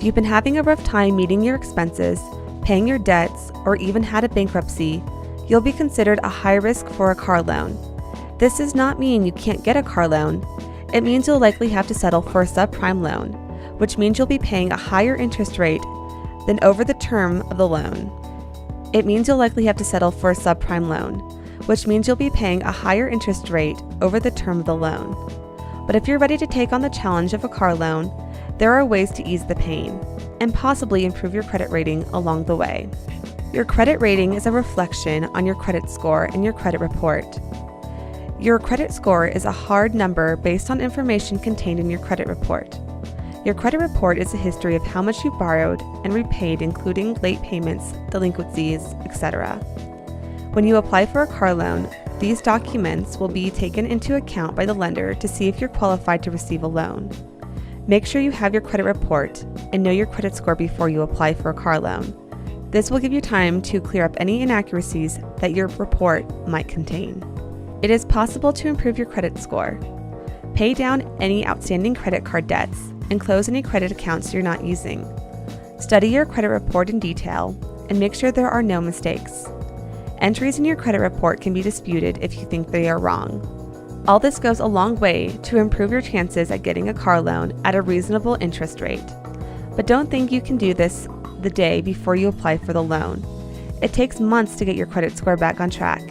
If you've been having a rough time meeting your expenses, paying your debts, or even had a bankruptcy, you'll be considered a high risk for a car loan. This does not mean you can't get a car loan. It means you'll likely have to settle for a subprime loan, which means you'll be paying a higher interest rate than over the term of the loan. It means you'll likely have to settle for a subprime loan, which means you'll be paying a higher interest rate over the term of the loan. But if you're ready to take on the challenge of a car loan, there are ways to ease the pain and possibly improve your credit rating along the way. Your credit rating is a reflection on your credit score and your credit report. Your credit score is a hard number based on information contained in your credit report. Your credit report is a history of how much you borrowed and repaid, including late payments, delinquencies, etc. When you apply for a car loan, these documents will be taken into account by the lender to see if you're qualified to receive a loan. Make sure you have your credit report and know your credit score before you apply for a car loan. This will give you time to clear up any inaccuracies that your report might contain. It is possible to improve your credit score. Pay down any outstanding credit card debts and close any credit accounts you're not using. Study your credit report in detail and make sure there are no mistakes. Entries in your credit report can be disputed if you think they are wrong. All this goes a long way to improve your chances at getting a car loan at a reasonable interest rate. But don't think you can do this the day before you apply for the loan. It takes months to get your credit score back on track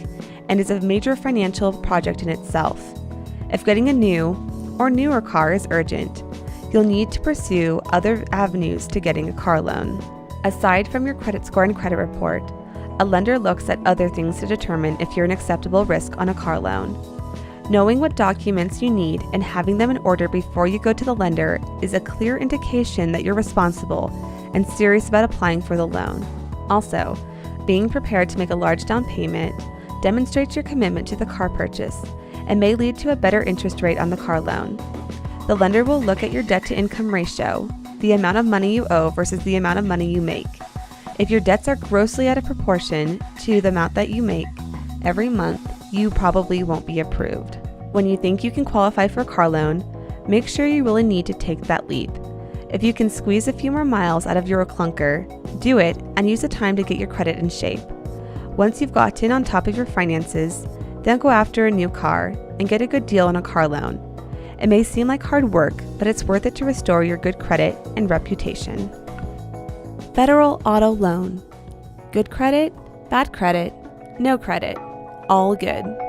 and is a major financial project in itself. If getting a new or newer car is urgent, you'll need to pursue other avenues to getting a car loan. Aside from your credit score and credit report, a lender looks at other things to determine if you're an acceptable risk on a car loan. Knowing what documents you need and having them in order before you go to the lender is a clear indication that you're responsible and serious about applying for the loan. Also, being prepared to make a large down payment demonstrates your commitment to the car purchase and may lead to a better interest rate on the car loan. The lender will look at your debt-to-income ratio, the amount of money you owe versus the amount of money you make. If your debts are grossly out of proportion to the amount that you make every month, you probably won't be approved. When you think you can qualify for a car loan, make sure you really need to take that leap. If you can squeeze a few more miles out of your clunker, do it and use the time to get your credit in shape. Once you've gotten on top of your finances, then go after a new car and get a good deal on a car loan. It may seem like hard work, but it's worth it to restore your good credit and reputation. Federal Auto Loan. Good credit, bad credit, no credit, all good.